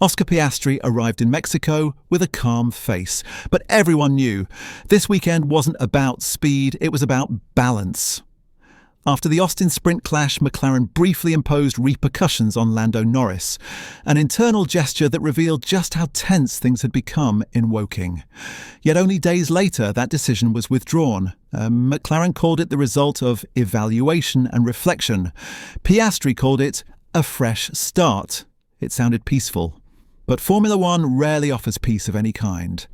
Oscar Piastri arrived in Mexico with a calm face, but everyone knew this weekend wasn't about speed, it was about balance. After the Austin sprint clash, McLaren briefly imposed repercussions on Lando Norris, an internal gesture that revealed just how tense things had become in Woking. Yet only days later, that decision was withdrawn. McLaren called it the result of evaluation and reflection. Piastri called it a fresh start. It sounded peaceful. But Formula One rarely offers peace of any kind.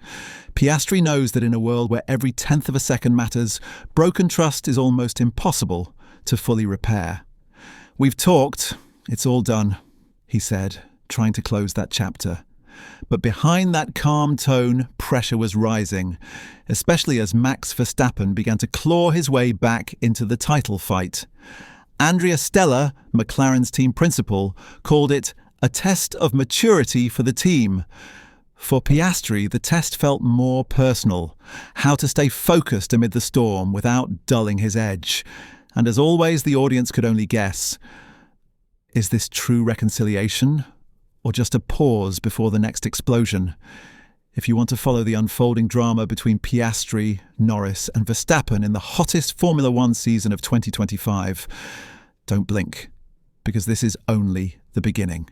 Piastri knows that in a world where every tenth of a second matters, broken trust is almost impossible to fully repair. "We've talked, it's all done," he said, trying to close that chapter. But behind that calm tone, pressure was rising, especially as Max Verstappen began to claw his way back into the title fight. Andrea Stella, McLaren's team principal, called it a test of maturity for the team. For Piastri, the test felt more personal, how to stay focused amid the storm without dulling his edge. And as always, the audience could only guess. Is this true reconciliation, or just a pause before the next explosion? If you want to follow the unfolding drama between Piastri, Norris and Verstappen in the hottest Formula One season of 2025, don't blink, because this is only the beginning.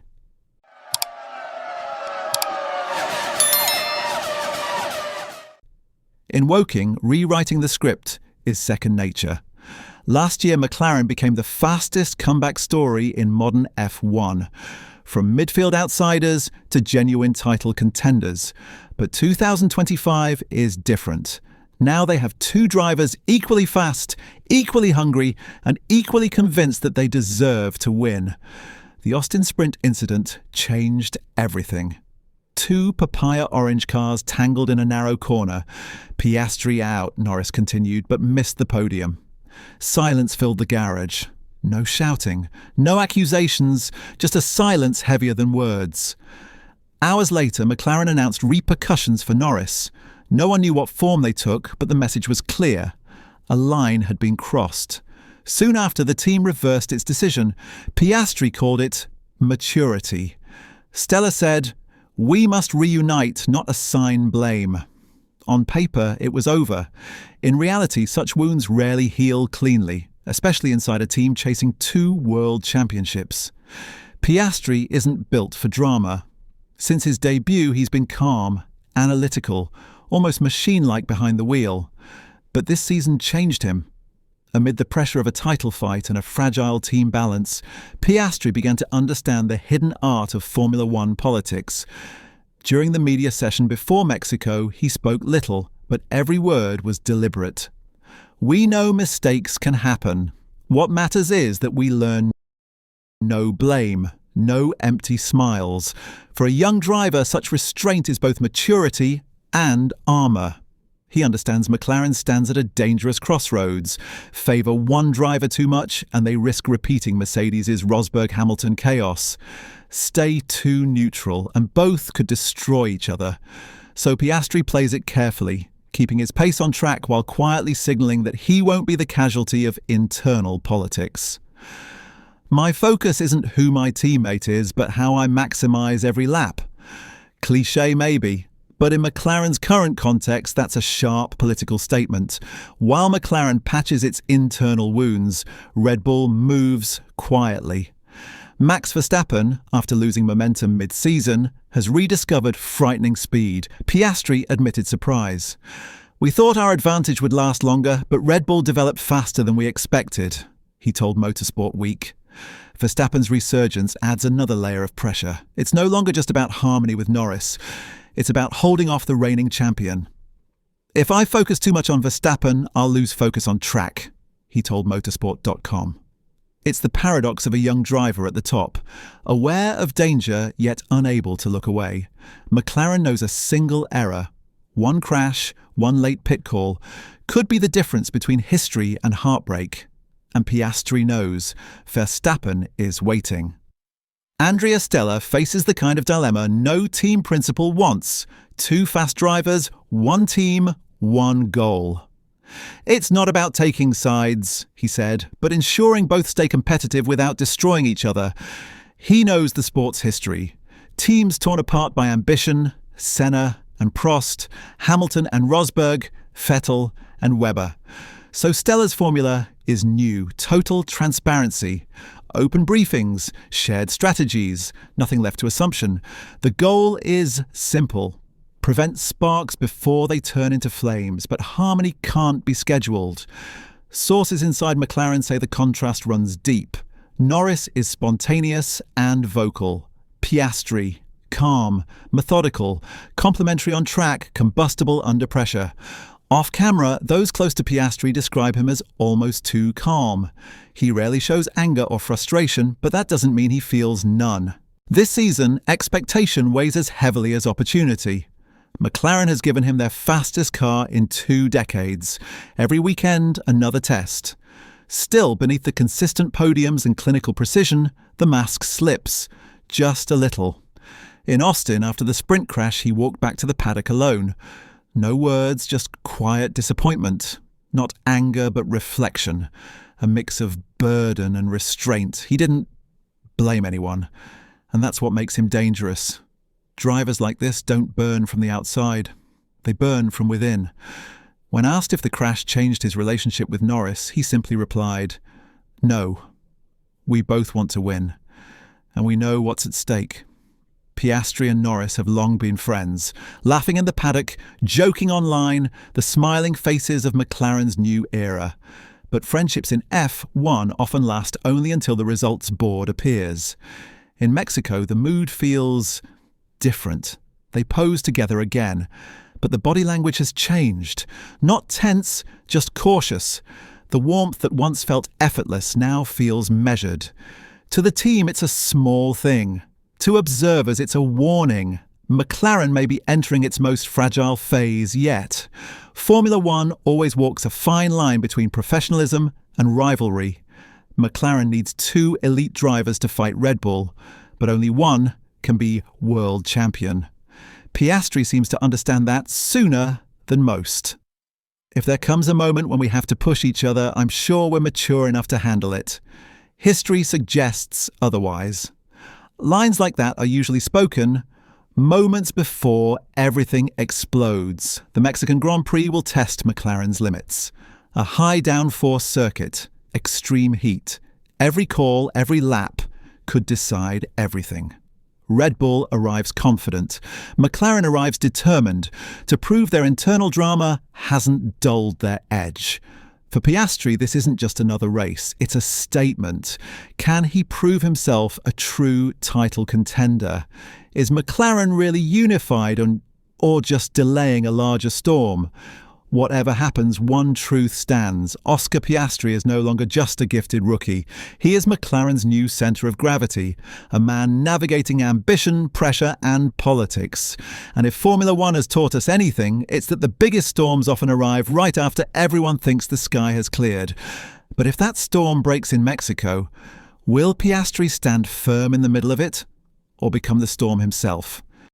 In Woking, rewriting the script is second nature. Last year, McLaren became the fastest comeback story in modern F1, from midfield outsiders to genuine title contenders. But 2025 is different. Now they have two drivers equally fast, equally hungry, and equally convinced that they deserve to win. The Austin Sprint incident changed everything. Two papaya orange cars tangled in a narrow corner. Piastri out, Norris continued, but missed the podium. Silence filled the garage. No shouting, no accusations, just a silence heavier than words. Hours later, McLaren announced repercussions for Norris. No one knew what form they took, but the message was clear. A line had been crossed. Soon after, the team reversed its decision. Piastri called it maturity. Stella said, "We must reunite, not assign blame." On paper, it was over. In reality, such wounds rarely heal cleanly, especially inside a team chasing 2 world championships. Piastri isn't built for drama. Since his debut, he's been calm, analytical, almost machine-like behind the wheel. But this season changed him. Amid the pressure of a title fight and a fragile team balance, Piastri began to understand the hidden art of Formula One politics. During the media session before Mexico, he spoke little, but every word was deliberate. "We know mistakes can happen. What matters is that we learn. No blame, no empty smiles. For a young driver, such restraint is both maturity and armour." He understands McLaren stands at a dangerous crossroads. Favour one driver too much, and they risk repeating Mercedes' Rosberg-Hamilton chaos. Stay too neutral, and both could destroy each other. So Piastri plays it carefully, keeping his pace on track while quietly signalling that he won't be the casualty of internal politics. "My focus isn't who my teammate is, but how I maximise every lap." Cliché maybe, but in McLaren's current context, that's a sharp political statement. While McLaren patches its internal wounds, Red Bull moves quietly. Max Verstappen, after losing momentum mid-season, has rediscovered frightening speed. Piastri admitted surprise. "We thought our advantage would last longer, but Red Bull developed faster than we expected," he told Motorsport Week. Verstappen's resurgence adds another layer of pressure. It's no longer just about harmony with Norris. It's about holding off the reigning champion. "If I focus too much on Verstappen, I'll lose focus on track," he told motorsport.com. It's the paradox of a young driver at the top, aware of danger yet unable to look away. McLaren knows a single error, one crash, one late pit call, could be the difference between history and heartbreak. And Piastri knows Verstappen is waiting. Andrea Stella faces the kind of dilemma no team principal wants. 2 fast drivers, 1 team, 1 goal. "It's not about taking sides," he said, "but ensuring both stay competitive without destroying each other." He knows the sport's history. Teams torn apart by ambition, Senna and Prost, Hamilton and Rosberg, Vettel and Webber. So Stella's formula is new, total transparency, open briefings, shared strategies, nothing left to assumption. The goal is simple: prevent sparks before they turn into flames, but harmony can't be scheduled. Sources inside McLaren say the contrast runs deep. Norris is spontaneous and vocal. Piastri, calm, methodical, complimentary on track, combustible under pressure. Off camera, those close to Piastri describe him as almost too calm. He rarely shows anger or frustration, but that doesn't mean he feels none. This season, expectation weighs as heavily as opportunity. McLaren has given him their fastest car in 2 decades. Every weekend, another test. Still, beneath the consistent podiums and clinical precision, the mask slips. Just a little. In Austin, after the sprint crash, he walked back to the paddock alone. No words, just quiet disappointment. Not anger, but reflection. A mix of burden and restraint. He didn't blame anyone. And that's what makes him dangerous. Drivers like this don't burn from the outside. They burn from within. When asked if the crash changed his relationship with Norris, he simply replied, "No. We both want to win. And we know what's at stake." Piastri and Norris have long been friends, laughing in the paddock, joking online, the smiling faces of McLaren's new era. But friendships in F1 often last only until the results board appears. In Mexico, the mood feels different. They pose together again, but the body language has changed. Not tense, just cautious. The warmth that once felt effortless now feels measured. To the team, it's a small thing. To observers, it's a warning. McLaren may be entering its most fragile phase yet. Formula One always walks a fine line between professionalism and rivalry. McLaren needs 2 elite drivers to fight Red Bull, but only one can be world champion. Piastri seems to understand that sooner than most. If there comes a moment when we have to push each other, I'm sure we're mature enough to handle it. History suggests otherwise. Lines like that are usually spoken moments before everything explodes. The Mexican Grand Prix will test McLaren's limits. A high downforce circuit, extreme heat. Every call, every lap could decide everything. Red Bull arrives confident. McLaren arrives determined to prove their internal drama hasn't dulled their edge. For Piastri, this isn't just another race, it's a statement. Can he prove himself a true title contender? Is McLaren really unified or just delaying a larger storm? Whatever happens, one truth stands. Oscar Piastri is no longer just a gifted rookie. He is McLaren's new centre of gravity, a man navigating ambition, pressure and politics. And if Formula One has taught us anything, it's that the biggest storms often arrive right after everyone thinks the sky has cleared. But if that storm breaks in Mexico, will Piastri stand firm in the middle of it, or become the storm himself?